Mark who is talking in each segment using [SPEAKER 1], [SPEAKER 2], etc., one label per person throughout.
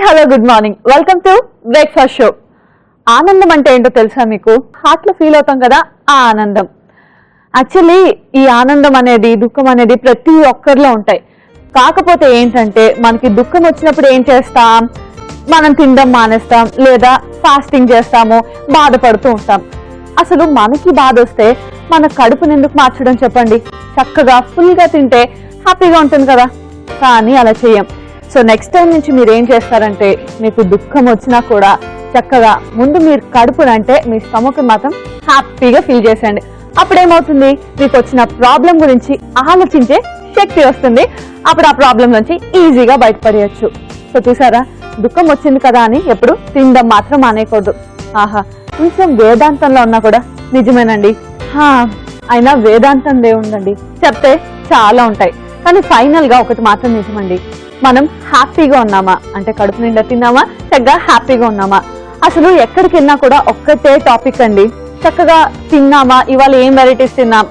[SPEAKER 1] Hello good morning, welcome to breakfast show. ఆనందం అంటే ఏంటో తెలుసా మీకు? హార్ట్ లో ఫీల్ అవుతాం కదా, ఆ ఆనందం. యాక్చువల్లీ ఈ ఆనందం అనేది దుఃఖం అనేది ప్రతి ఒక్కరిలో ఉంటాయి. కాకపోతే ఏంటంటే మనకి దుఃఖం వచ్చినప్పుడు ఏం చేస్తాం, మనం తినడం మానేస్తాం, లేదా ఫాస్టింగ్ చేస్తాము, బాధపడుతూ ఉంటాం. అసలు మనకి బాధ వస్తే మన కడుపుని ఎందుకు మార్చడం చెప్పండి? చక్కగా ఫుల్గా తింటే హ్యాపీగా ఉంటుంది కదా. కానీ అలా చెయ్యం. సో నెక్స్ట్ టైం నుంచి మీరు ఏం చేస్తారంటే, మీకు దుఃఖం వచ్చినా కూడా చక్కగా ముందు మీరు కడుపునంటే మీ స్టమక్ మాత్రం హ్యాపీగా ఫీల్ చేసేయండి. అప్పుడేమవుతుంది, మీకు వచ్చిన ప్రాబ్లం గురించి ఆలోచించే శక్తి వస్తుంది. అప్పుడు ఆ ప్రాబ్లం నుంచి ఈజీగా బయటపడేయచ్చు. సో చూసారా, దుఃఖం వచ్చింది కదా అని ఎప్పుడు తినడం మాత్రం మానేయకూడదు. ఆహా, కొంచెం వేదాంతంలో ఉన్నా కూడా నిజమేనండి. అయినా వేదాంతంలో ఉందండి, చెప్తే చాలా ఉంటాయి. కానీ ఫైనల్ గా ఒకటి మాత్రం నిజమండి, మనం హ్యాపీగా ఉన్నామా అంటే కడుపు నిండా తిన్నామా, చక్కగా హ్యాపీగా ఉన్నామా. అసలు ఎక్కడికి వెళ్ళినా కూడా ఒక్కటే టాపిక్ అండి, చక్కగా తిన్నామా, ఇవాళ ఏం వెరైటీస్ తిన్నాం,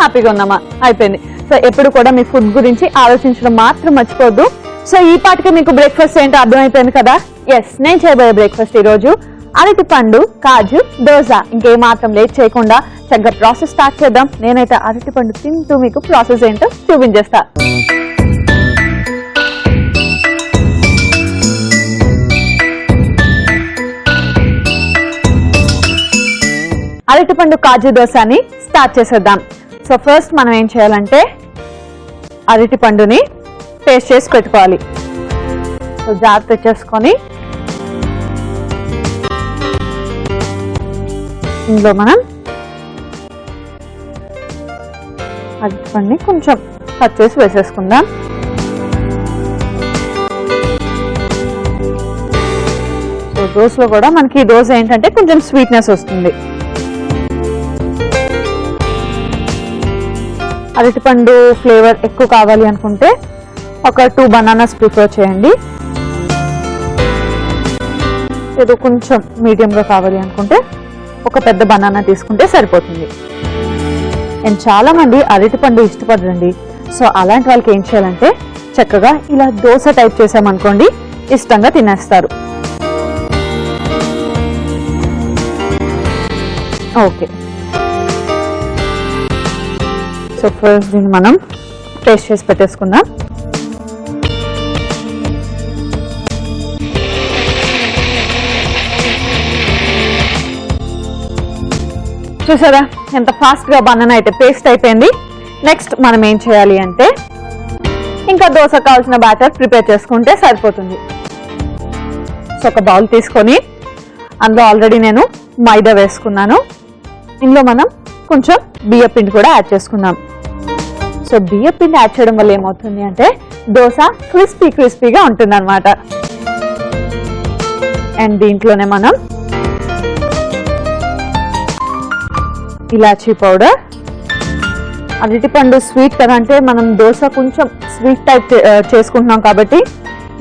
[SPEAKER 1] హ్యాపీగా ఉన్నామా, అయిపోయింది. సో ఎప్పుడు కూడా మీ ఫుడ్ గురించి ఆలోచించడం మాత్రం మర్చిపోద్దు. సో ఈ పాటికి మీకు బ్రేక్ఫాస్ట్ ఏంటో అర్థమైపోయింది కదా. ఎస్, నేను చేయబోయే బ్రేక్ఫాస్ట్ ఈ రోజు అరటి పండు, కాజు, దోస. ఇంకేమాత్రం లేట్ చేయకుండా చక్కగా ప్రాసెస్ స్టార్ట్ చేద్దాం. నేనైతే అరటి పండు తింటూ మీకు ప్రాసెస్ ఏంటో చూపించేస్తా. అరటిపండు కాజు దోశని స్టార్ట్ చేసేద్దాం. సో ఫస్ట్ మనం ఏం చేయాలంటే అరటిపండుని పేస్ట్ చేసి పెట్టుకోవాలి. సో జాగ్రత్త చేసుకొని ఇందులో మనం అరటిపండుని కొంచెం కట్ చేసి వేసేసుకుందాం. సో దోశలో కూడా మనకి దోశ ఏంటంటే కొంచెం స్వీట్నెస్ వస్తుంది. అరటిపండు ఫ్లేవర్ ఎక్కువ కావాలి అనుకుంటే ఒక 2 బనానాస్ ప్రిఫర్ చేయండి. ఏదో కొంచెం మీడియంగా కావాలి అనుకుంటే ఒక పెద్ద బనానా తీసుకుంటే సరిపోతుంది. అండ్ చాలా మంది అరటిపండు ఇష్టపడరండి. సో అలాంటి వాళ్ళకి ఏం చేయాలంటే చక్కగా ఇలా దోశ టైప్ చేసామనుకోండి, ఇష్టంగా తినేస్తారు. ఓకే, సో ఫస్ట్ దీన్ని మనం పేస్ట్ చేసి పెట్టేసుకుందాం. చూసారా ఎంత ఫాస్ట్ గా బనానా అయితే పేస్ట్ అయిపోయింది. నెక్స్ట్ మనం ఏం చేయాలి అంటే ఇంకా దోశ కావాల్సిన బ్యాటర్ ప్రిపేర్ చేసుకుంటే సరిపోతుంది. సో ఒక బౌల్ తీసుకొని అందులో ఆల్రెడీ నేను మైదా వేసుకున్నాను. ఇందులో మనం కొంచెం బియ్య పిండి కూడా యాడ్ చేసుకుందాం. సో బియ్య పిండి యాడ్ చేయడం వల్ల ఏమవుతుంది అంటే దోశ క్రిస్పీగా ఉంటుంది అనమాట. అండ్ దీంట్లోనే మనం ఇలాచీ పౌడర్, అరటిపండు స్వీట్ కదా అంటే మనం దోశ కొంచెం స్వీట్ టైప్ చేసుకుంటున్నాం కాబట్టి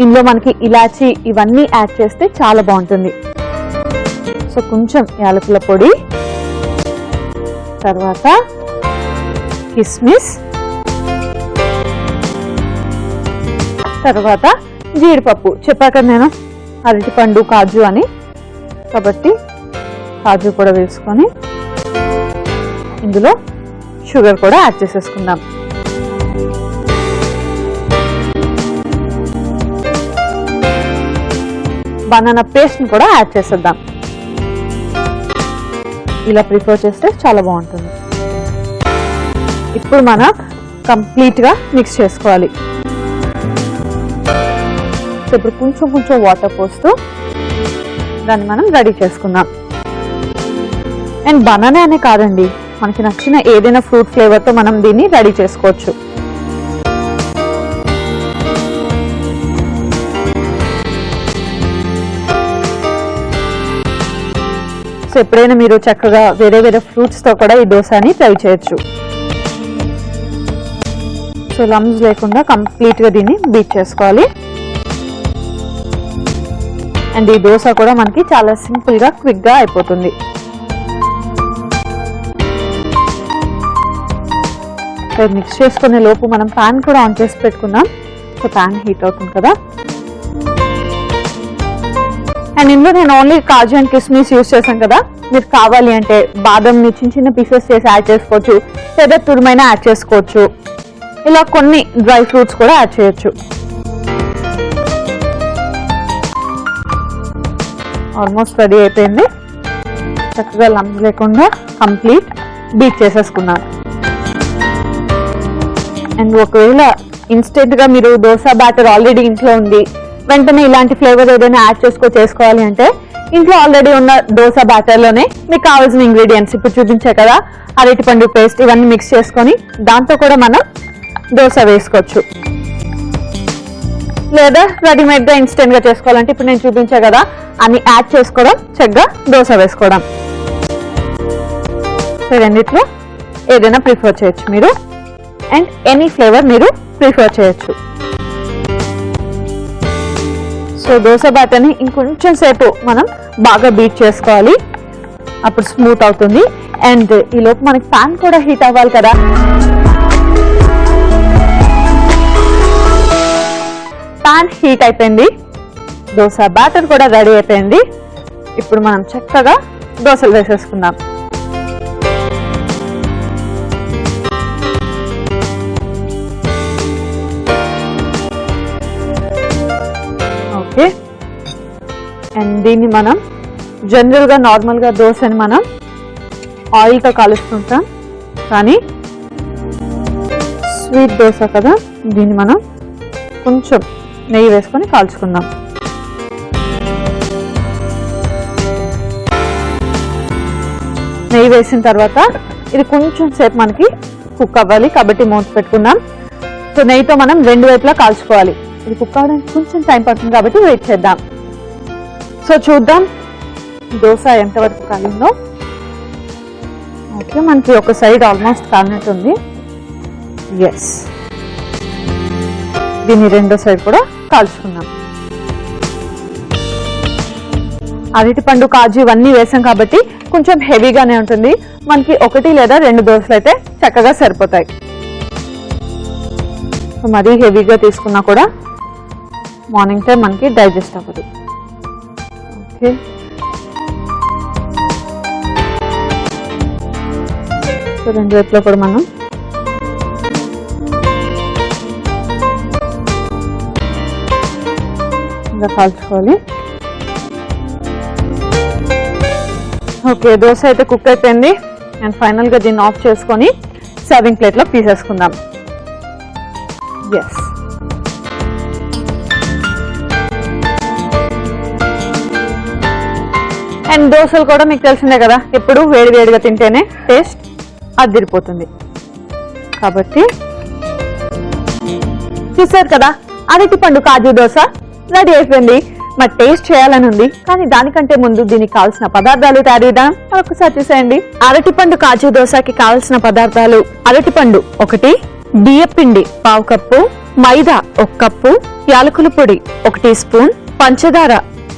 [SPEAKER 1] ఇందులో మనకి ఇలాచీ ఇవన్నీ యాడ్ చేస్తే చాలా బాగుంటుంది. సో కొంచెం యాలకుల పొడి, తర్వాత కిస్మిస్, తర్వాత జీడిపప్పు. చెప్పాక నేను అరటిపండు కాజు అని, కాబట్టి కాజు కూడా వేసుకొని ఇందులో షుగర్ కూడా యాడ్ చేసేసుకుందాం. బనానా పేస్ట్ కూడా యాడ్ చేసేద్దాం. ఇలా ప్రిపేర్ చేస్తే చాలా బాగుంటుంది. ఇప్పుడు మనం కంప్లీట్ గా మిక్స్ చేసుకోవాలి. ఇప్పుడు కొంచెం వాటర్ పోస్తూ దాన్ని మనం రెడీ చేసుకుందాం. అండ్ బనానా అనే కాదండి, మనకి నచ్చిన ఏదైనా ఫ్రూట్ ఫ్లేవర్ తో మనం దీన్ని రెడీ చేసుకోవచ్చు. సో ఎప్పుడైనా మీరు చక్కగా వేరే ఫ్రూట్స్ తో కూడా ఈ దోశని ట్రై చేయొచ్చు. సో లమ్స్ లేకుండా కంప్లీట్ గా దీన్ని బీట్ చేసుకోవాలి. అండ్ ఈ దోశ కూడా మనకి చాలా సింపుల్ గా క్విక్ గా అయిపోతుంది. మిక్స్ చేసుకునే లోపు మనం ప్యాన్ కూడా ఆన్ చేసి పెట్టుకుందాం. సో ప్యాన్ హీట్ అవుతుంది కదా. అండ్ ఇందులో నేను ఓన్లీ కాజు అండ్ కిస్మిస్ యూస్ చేశాను కదా, మీరు కావాలి అంటే బాదంని చిన్న చిన్న పీసెస్ చేసి యాడ్ చేసుకోవచ్చు, లేదా తురుమైనా యాడ్ చేసుకోవచ్చు. ఇలా కొన్ని డ్రై ఫ్రూట్స్ కూడా యాడ్ చేయొచ్చు. ఆల్మోస్ట్ రెడీ అయిపోయింది. చక్కగా లంప్స్ లేకుండా కంప్లీట్ బీట్ చేసేసుకున్నాను. అండ్ ఒకవేళ ఇన్స్టెంట్ గా మీరు దోశ బ్యాటర్ ఆల్రెడీ ఇంట్లో ఉంది, వెంటనే ఇలాంటి ఫ్లేవర్ ఏదైనా యాడ్ చేసుకోవాలి అంటే ఇంట్లో ఆల్రెడీ ఉన్న దోశ బ్యాటర్ లోనే మీకు కావాల్సిన ఇంగ్రీడియంట్స్ ఇప్పుడు చూపించే కదా, అరటిపండు పేస్ట్ ఇవన్నీ మిక్స్ చేసుకొని దాంతో కూడా మనం దోశ వేసుకోవచ్చు. లేదా రెడీమేడ్ గా ఇన్స్టెంట్ గా చేసుకోవాలంటే ఇప్పుడు నేను చూపించా కదా అన్ని యాడ్ చేసుకోవడం, చక్కగా దోశ వేసుకోవడం. సో రెండిట్లో ఏదైనా ప్రిఫర్ చేయొచ్చు మీరు, అండ్ ఎనీ ఫ్లేవర్ మీరు ప్రిఫర్ చేయొచ్చు. సో దోశ బ్యాటర్ని ఇంకొంచెం సేపు మనం బాగా బీట్ చేసుకోవాలి, అప్పుడు స్మూత్ అవుతుంది. అండ్ ఈలోపు మనకి ప్యాన్ కూడా హీట్ అవ్వాలి కదా. ప్యాన్ హీట్ అయిపోయింది, దోశ బ్యాటర్ కూడా రెడీ అయిపోయింది. ఇప్పుడు మనం చక్కగా దోశలు వేసేసుకుందాం. ఓకే, అండ్ దీన్ని మనం జనరల్గా నార్మల్గా దోశని మనం ఆయిల్తో కాలుస్తుంటాం, కానీ స్వీట్ దోశ కదా, దీన్ని మనం కొంచెం నెయ్యి వేసుకొని కాల్చుకుందాం. నెయ్యి వేసిన తర్వాత ఇది కొంచెం సేపు మనకి కుక్ అవ్వాలి కాబట్టి మూత పెట్టుకుందాం. సో నెయ్యితో మనం రెండు వైపులా కాల్చుకోవాలి. ఇది కుక్ అవ్వడానికి కొంచెం టైం పడుతుంది కాబట్టి వెయిట్ చేద్దాం. సో చూద్దాం దోశ ఎంతవరకు కాలిందో. ఓకే, మనకి ఒక సైడ్ ఆల్మోస్ట్ కాలినట్టుంది. ఎస్, దీన్ని రెండో సైడ్ కూడా కాల్చుకుందాం. అరటిపండు కాజు ఇవన్నీ వేసాం కాబట్టి కొంచెం హెవీగానే ఉంటుంది. మనకి ఒకటి లేదా రెండు దోశలు అయితే చక్కగా సరిపోతాయి. మరీ హెవీగా తీసుకున్నా కూడా మార్నింగ్ టైం మనకి డైజెస్ట్ అవ్వదు. ఓకే, సో రెండు వైపులో కూడా మనం ఇంకా కాల్చుకోవాలి. ఓకే, దోశ అయితే కుక్ అయిపోయింది. అండ్ ఫైనల్గా దీన్ని ఆఫ్ చేసుకొని సర్వింగ్ ప్లేట్లో తీసేసుకుందాం. ఎస్, అండ్ దోశలు కూడా మీకు తెలిసిందే కదా, ఎప్పుడు వేడి వేడిగా తింటేనే టేస్ట్ అదిరిపోతుంది. కాబట్టి చూసారు కదా, అరటిపండు కాజు దోశ రెడీ అయిపోయింది. మరి టేస్ట్ చేయాలని ఉంది, కానీ దానికంటే ముందు దీనికి కావాల్సిన పదార్థాలు తయారు చేద్దాం. ఒకసారి చూసేయండి. అరటిపండు కాజు దోశకి కావాల్సిన పదార్థాలు: అరటిపండు 1, బియ్యపిండి 1/2 కప్పు, మైదా 1 కప్పు, యాలకుల పొడి 1 టీ స్పూన్, పంచదార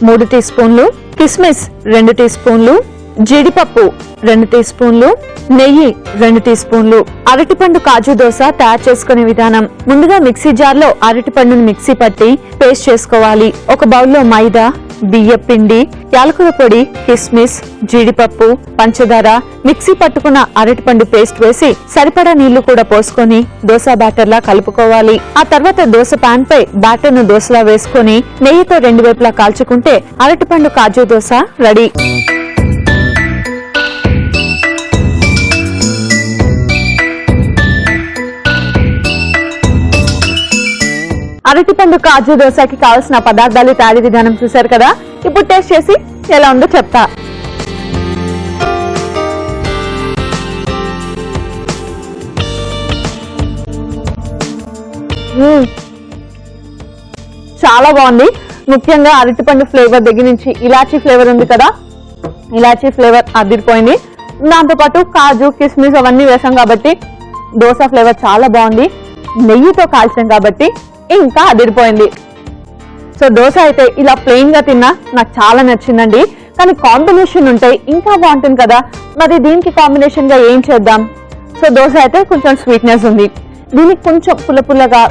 [SPEAKER 1] 3 టీ స్పూన్లు, కిస్మిస్ 2 టీ స్పూన్లు, జీడిపప్పు 2 టీ స్పూన్లు, నెయ్యి 2 టీ స్పూన్లు. అరటిపండు కాజు దోశ తయారు చేసుకునే విధానం: ముందుగా మిక్సీ జార్ లో అరటిపండుని మిక్సీ పట్టి పేస్ట్ చేసుకోవాలి. ఒక బౌల్లో మైదా, బియ్య పిండి, యాలకుల పొడి, కిస్మిస్, జీడిపప్పు, పంచదార, మిక్సీ పట్టుకున్న అరటిపండు పేస్ట్ వేసి సరిపడా నీళ్లు కూడా పోసుకొని దోశ బ్యాటర్ లా కలుపుకోవాలి. ఆ తర్వాత దోశ పాన్ పై బ్యాటర్ ను దోశలా వేసుకొని నెయ్యితో రెండు వైపులా కాల్చుకుంటే అరటిపండు కాజు దోశ రెడీ. అరటిపండు కాజు దోశకి కావాల్సిన పదార్థాలు తయారీ విధానం చూశారు కదా. ఇప్పుడు టేస్ట్ చేసి ఎలా ఉందో చెప్తా. చాలా బాగుంది. ముఖ్యంగా అరటిపండు ఫ్లేవర్ దగ్గర నుంచి ఇలాచీ ఫ్లేవర్ ఉంది కదా, ఇలాచీ ఫ్లేవర్ అదిరిపోయింది. దాంతోపాటు కాజు, కిస్మిస్ అవన్నీ వేసాం కాబట్టి దోశ ఫ్లేవర్ చాలా బాగుంది. నెయ్యితో కాల్చాం కాబట్టి ఇంకా అదిరిపోయింది. సో దోశ అయితే ఇలా ప్లెయిన్ గా తిన్నా నాకు చాలా నచ్చిందండి. కానీ కాంబినేషన్ ఉంటే ఇంకా బాగుంటుంది కదా, మరి దీనికి కాంబినేషన్ గా ఏం చేద్దాం? సో దోశ అయితే కొంచెం స్వీట్నెస్ ఉంది, దీనికి కొంచెం పుల్ల పుల్లగా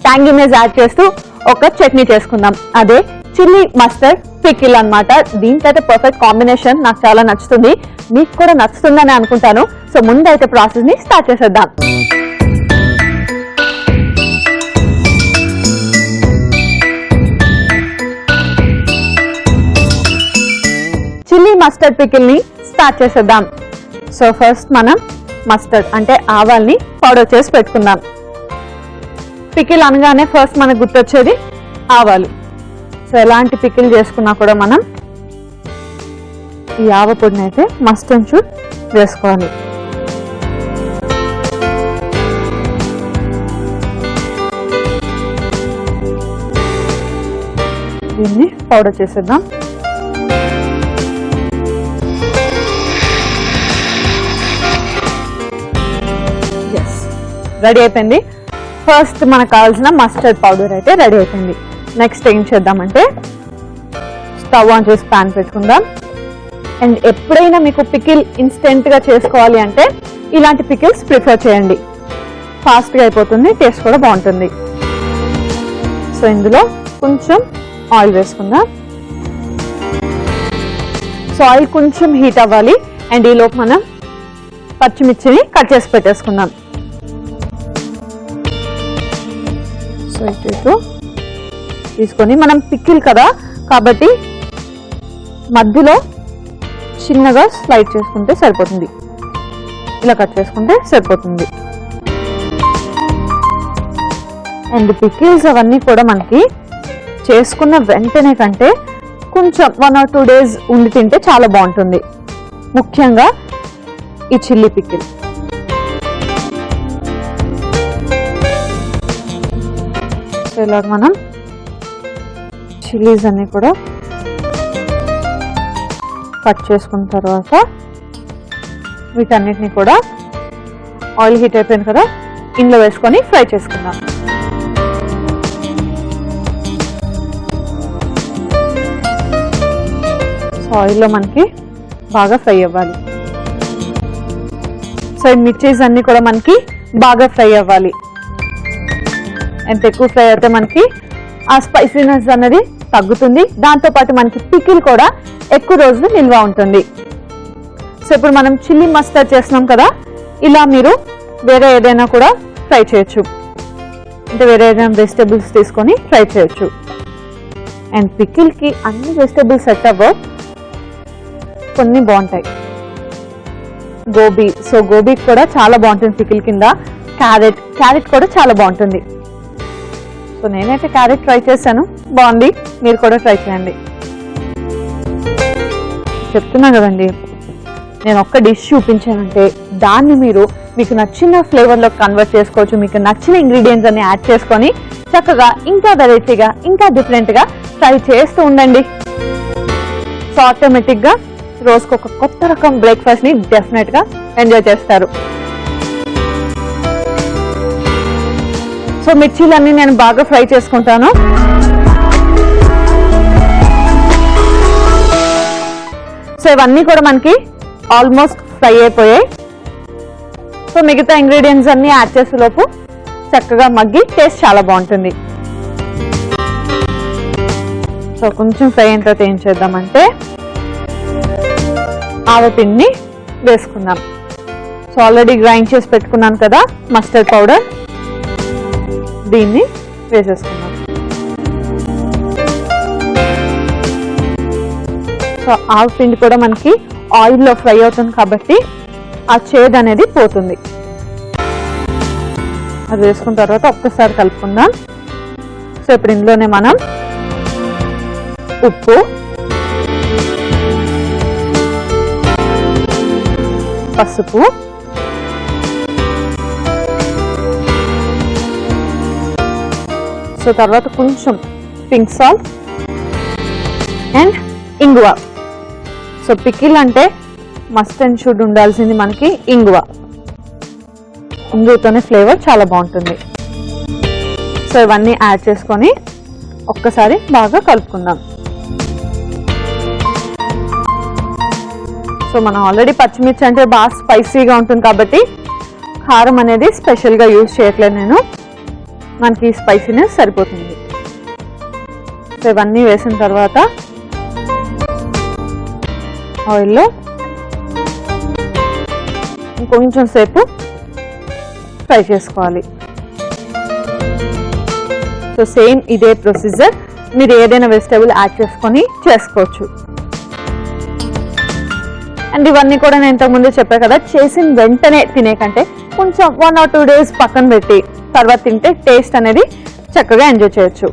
[SPEAKER 1] ట్యాంగినెస్ యాడ్ చేస్తూ ఒక చట్నీ చేసుకుందాం. అదే చిల్లీ మస్టర్డ్ పికిల్ అన్నమాట. దీంతో అయితే పర్ఫెక్ట్ కాంబినేషన్, నాకు చాలా నచ్చుతుంది, మీకు కూడా నచ్చుతుందని అనుకుంటాను. సో ముందైతే ప్రాసెస్ ని స్టార్ట్ చేసేద్దాం. చిల్లీ మస్టర్డ్ పికిల్ ని స్టార్ట్ చేసేద్దాం. సో ఫస్ట్ మనం మస్టర్డ్ అంటే ఆవాల్ని పౌడర్ చేసి పెట్టుకుందాం. పికిల్ అనగానే ఫస్ట్ మనకు గుర్తొచ్చేది ఆవాలు. సో ఎలాంటి పికిల్ చేసుకున్నా కూడా మనం ఈ ఆవ పొడిని అయితే మస్ట్ అండ్ షుడ్ వేసుకోవాలి. దీన్ని పౌడర్ చేసేద్దాం. రెడీ అయిపోయింది. ఫస్ట్ మనకు కావాల్సిన మస్టర్డ్ పౌడర్ అయితే రెడీ అయిపోయింది. నెక్స్ట్ ఏం చేద్దామంటే స్టవ్ ఆన్ చేసి ప్యాన్ పెట్టుకుందాం. అండ్ ఎప్పుడైనా మీకు పికిల్ ఇన్స్టెంట్గా చేసుకోవాలి అంటే ఇలాంటి పికిల్స్ ప్రిఫర్ చేయండి, ఫాస్ట్గా అయిపోతుంది, టేస్ట్ కూడా బాగుంటుంది. సో ఇందులో కొంచెం ఆయిల్ వేసుకుందాం. సో ఆయిల్ కొంచెం హీట్ అవ్వాలి. అండ్ ఈలోపు మనం పచ్చిమిర్చిని కట్ చేసి పెట్టేసుకుందాం. సో ఇటు తీసుకొని మనం పికిల్ కదా కాబట్టి మధ్యలో చిన్నగా స్లైడ్ చేసుకుంటే సరిపోతుంది, ఇలా కట్ చేసుకుంటే సరిపోతుంది. అండ్ పికిల్స్ అవన్నీ కూడా మనకి చేసుకున్న వెంటనే కంటే కొంచెం 1 or 2 days ఉండి తింటే చాలా బాగుంటుంది, ముఖ్యంగా ఈ చిల్లీ పికిల్. సో ఇలా మనం చిల్లీస్ అన్ని కూడా కట్ చేసుకున్న తర్వాత వీటన్నిటిని కూడా ఆయిల్ హీట్ అయిపోయింది కదా, ఇందులో వేసుకొని ఫ్రై చేసుకుందాం. సో ఆయిల్లో మనకి బాగా ఫ్రై అవ్వాలి. సో ఈ మిర్చీస్ అన్ని కూడా మనకి బాగా ఫ్రై అవ్వాలి. ఎంత ఎక్కువ ఫ్రై అయితే మనకి ఆ స్పైసీనెస్ అనేది తగ్గుతుంది, దాంతోపాటు మనకి పికిల్ కూడా ఎక్కువ రోజులు నిల్వ ఉంటుంది. సో ఇప్పుడు మనం చిల్లీ మస్టర్డ్ చేస్తున్నాం కదా, ఇలా మీరు వేరే ఏదైనా కూడా ఫ్రై చేయొచ్చు, అంటే వేరే ఏదైనా వెజిటేబుల్స్ తీసుకొని ఫ్రై చేయొచ్చు. అండ్ పికిల్కి అన్ని వెజిటేబుల్స్ సెట్ అవ్వవు, కొన్ని బాగుంటాయి. గోబీ, సో గోబీ కూడా చాలా బాగుంటుంది పికిల్ కింద. క్యారెట్ కూడా చాలా బాగుంటుంది. సో నేనైతే క్యారెట్ ట్రై చేశాను, బాగుంది, మీరు కూడా ట్రై చేయండి. చెప్తున్నా కదండి, నేను ఒక్క డిష్ చూపించానంటే దాన్ని మీరు మీకు నచ్చిన ఫ్లేవర్లో కన్వర్ట్ చేసుకోవచ్చు. మీకు నచ్చిన ఇంగ్రీడియంట్స్ అన్ని యాడ్ చేసుకొని చక్కగా ఇంకా వెరైటీగా ఇంకా డిఫరెంట్గా ట్రై చేస్తూ ఉండండి. సో ఆటోమేటిక్గా రోజుకు ఒక కొత్త రకం బ్రేక్ఫాస్ట్ని డెఫినెట్గా ఎంజాయ్ చేస్తారు. సో మిర్చీలన్నీ నేను బాగా ఫ్రై చేసుకుంటాను. సో ఇవన్నీ కూడా మనకి ఆల్మోస్ట్ ఫ్రై అయిపోయాయి. సో మిగతా ఇంగ్రీడియంట్స్ అన్ని యాడ్ చేసేలోపు చక్కగా మగ్గి టేస్ట్ చాలా బాగుంటుంది. సో కొంచెం ఫ్రై అయిన తర్వాత ఏం చేద్దామంటే ఆవపిండిని వేసుకుందాం. సో ఆల్రెడీ గ్రైండ్ చేసి పెట్టుకున్నాను కదా మస్టర్డ్ పౌడర్, దీన్ని వేసేసుకుందాం. సో ఆవపిండి కూడా మనకి ఆయిల్లో ఫ్రై అవుతుంది కాబట్టి ఆ చేదు అనేది పోతుంది. అది వేసుకున్న తర్వాత ఒక్కసారి కలుపుకుందాం. సో ఇప్పుడు ఇందులోనే మనం ఉప్పు, పసుపు, సో తర్వాత కొంచెం పింక్ సాల్ట్ అండ్ ఇంగువ. సో పికిల్ అంటే మస్ట్ అండ్ షుడ్ ఉండాల్సింది మనకి ఇంగువ. ఇంగువతోనే ఫ్లేవర్ చాలా బాగుంటుంది. సో ఇవన్నీ యాడ్ చేసుకొని ఒక్కసారి బాగా కలుపుకుందాం. సో మనం ఆల్రెడీ పచ్చిమిర్చి అంటే బాగా స్పైసీగా ఉంటుంది కాబట్టి కారం అనేది స్పెషల్గా యూజ్ చేయట్లేదు నేను, మనకి స్పైసీనెస్ సరిపోతుంది. సో ఇవన్నీ వేసిన తర్వాత ఆయిల్లో ఇంకొంచెం సేపు ఫ్రై చేసుకోవాలి. సో సేమ్ ఇదే ప్రొసీజర్ మీరు ఏదైనా వెజిటేబుల్ యాడ్ చేసుకొని చేసుకోవచ్చు. అండ్ ఇవన్నీ కూడా నేను ఇంతకుముందు చెప్పాను కదా, చేసిన వెంటనే తినే కంటే కొంచెం 1 or 2 days పక్కన పెట్టి తర్వాత తింటే టేస్ట్ అనేది చక్కగా ఎంజాయ్ చేయొచ్చు.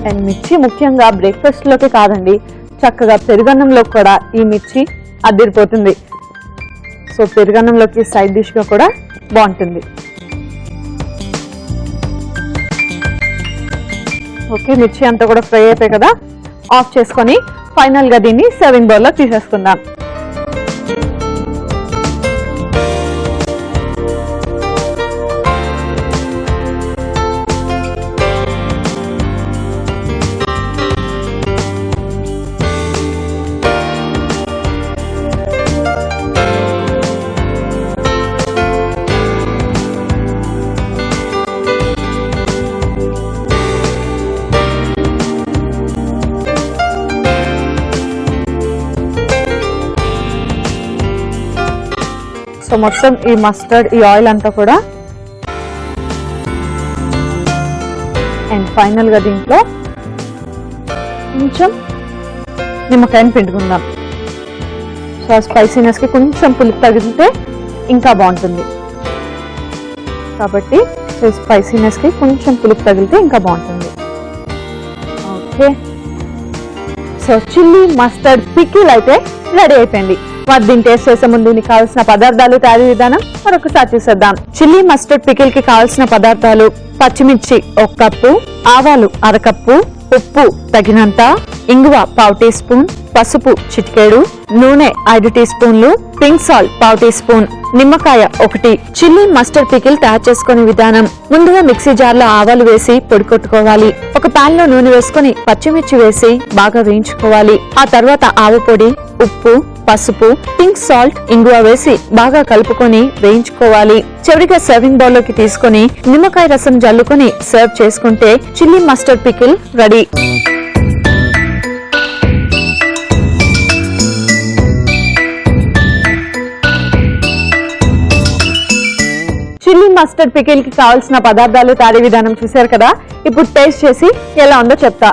[SPEAKER 1] అండ్ మిర్చి ముఖ్యంగా బ్రేక్ఫాస్ట్లోకి కాదండి, చక్కగా పెరుగన్నంలో కూడా ఈ మిర్చి అదిరిపోతుంది. సో పెరుగన్నంలోకి సైడ్ డిష్గా కూడా బాగుంటుంది. ఓకే, మిర్చి అంతా కూడా ఫ్రై అయిపోయి కదా, ఆఫ్ చేసుకొని ఫైనల్గా దీన్ని సర్వింగ్ బౌల్లో తీసేసుకుందాం. సో మొత్తం ఈ మస్టర్డ్, ఈ ఆయిల్ అంతా కూడా, అండ్ ఫైనల్గా దీంట్లో కొంచెం నిమ్మకాయని పిండుకుందాం. సో స్పైసీనెస్కి కొంచెం పులుపు తగిలితే ఇంకా బాగుంటుంది కాబట్టి స్పైసీనెస్కి కొంచెం పులుపు తగిలితే ఇంకా బాగుంటుంది. Okay, so chilli mustard pickle అయితే రెడీ అయిపోయింది. మరి దీన్ని టేస్ట్ చేసే ముందు దీనికి కావాల్సిన పదార్థాలు, తయారీ విధానం మరొకసారి చూసేద్దాం. చిల్లీ మస్టర్డ్ పికిల్ కి కావాల్సిన పదార్థాలు: పచ్చిమిర్చి 1 కప్పు, ఆవాలు 1/2 కప్పు, ఉప్పు తగినంత, ఇంగువ 1/2 టీ స్పూన్, పసుపు చిటికెడు, నూనె 5 టీ స్పూన్లు, పింక్ సాల్ట్ 1/2 టీ స్పూన్, నిమ్మకాయ 1. చిల్లీ మస్టర్డ్ పికిల్ తయారు చేసుకునే విధానం: ముందుగా మిక్సీ జార్ లో ఆవాలు వేసి పొడి కొట్టుకోవాలి. ఒక పాన్ లో నూనె వేసుకుని పచ్చిమిర్చి వేసి బాగా వేయించుకోవాలి. ఆ తర్వాత ఆవ పొడి, ఉప్పు, పసుపు, పింక్ సాల్ట్, ఇంగువ వేసి బాగా కలుపుకొని వేయించుకోవాలి. చివరిగా సర్వింగ్ బౌల్ లోకి తీసుకొని నిమ్మకాయ రసం జల్లుకొని సర్వ్ చేసుకుంటే chilli mustard pickle ready. Chilli mustard pickle కి కావాల్సిన పదార్థాలు, తయారీ విధానం చూశారు కదా. ఇప్పుడు టేస్ట్ చేసి ఎలా ఉందో చెప్తా.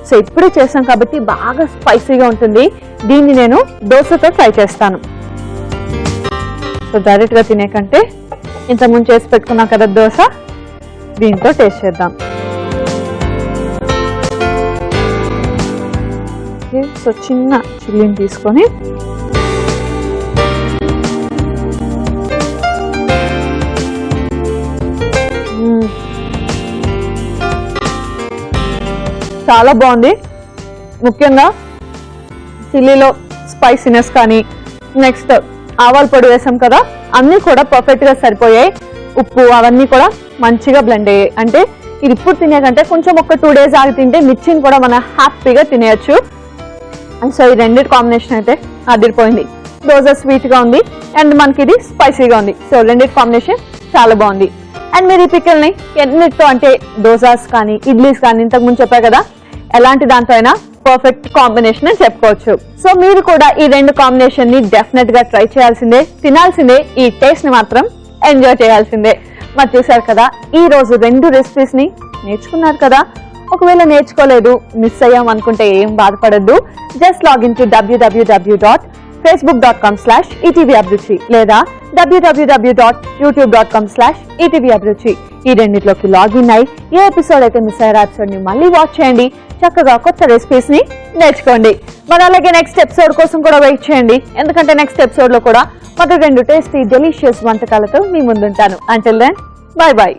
[SPEAKER 1] సో ఇప్పుడే చేసాం కాబట్టి బాగా స్పైసీగా ఉంటుంది. దీన్ని నేను దోశతో ట్రై చేస్తాను. సో డైరెక్ట్గా తినే కంటే ఇంతకుముందు చేసి పెట్టుకున్నాం కదా దోశ, దీంతో టేస్ట్ చేద్దాం. సో చిన్న చిల్లీని తీసుకొని చాలా బాగుంది. ముఖ్యంగా చిల్లీలో స్పైసీనెస్ కానీ, నెక్స్ట్ ఆవాల పొడి వేసాం కదా, అన్నీ కూడా పర్ఫెక్ట్గా సరిపోయాయి. ఉప్పు అవన్నీ కూడా మంచిగా బ్లెండ్ అయ్యాయి. అంటే ఇది ఇప్పుడు తినే కంటే కొంచెం ఒక 2 days ఆగి తింటే మిర్చిని కూడా మనం హ్యాపీగా తినేయచ్చు. అండ్ సో ఈ రెండింటి కాంబినేషన్ అయితే అదిరిపోయింది. దోశ స్వీట్గా ఉంది అండ్ మనకి ఇది స్పైసీగా ఉంది. సో రెండింటి కాంబినేషన్ చాలా బాగుంది. అండ్ మీరు ఈ పికిల్ని ఎన్నిటితో అంటే దోసాస్ కానీ, ఇడ్లీస్ కానీ, ఇంతకుముందు చెప్పారు కదా, ఎలాంటి దాంతో అయినా పర్ఫెక్ట్ కాంబినేషన్ అని చెప్పుకోవచ్చు. సో మీరు కూడా ఈ 2 కాంబినేషన్ ని డెఫినెట్ గా ట్రై చేయాల్సిందే, తినాల్సిందే, ఈ టేస్ట్ ని మాత్రం ఎంజాయ్ చేయాల్సిందే. మరి చూసారు కదా, ఈ రోజు 2 రెసిపీస్ ని నేర్చుకున్నారు కదా. ఒకవేళ నేర్చుకోలేదు, మిస్ అయ్యాం అనుకుంటే ఏం బాధపడద్దు. జస్ట్ లాగిన్ టు www.facebook.com/etvabruchi లేదా www.youtube.com/etvabruchi. ఈ రెండిట్లోకి లాగిన్ అయి ఏ ఎపిసోడ్ అయితే మిస్ అయ్యారో ఎపిసోడ్ ని మళ్ళీ వాచ్ చేయండి. చక్కగా కొత్త రెసిపీస్ ని నేర్చుకోండి. మరి అలాగే నెక్స్ట్ ఎపిసోడ్ కోసం కూడా వెయిట్ చేయండి. ఎందుకంటే నెక్స్ట్ ఎపిసోడ్ లో కూడా మరో 2 టేస్టీ డెలిషియస్ వంటకాలతో మీ ముందుంటాను. Until then, bye by.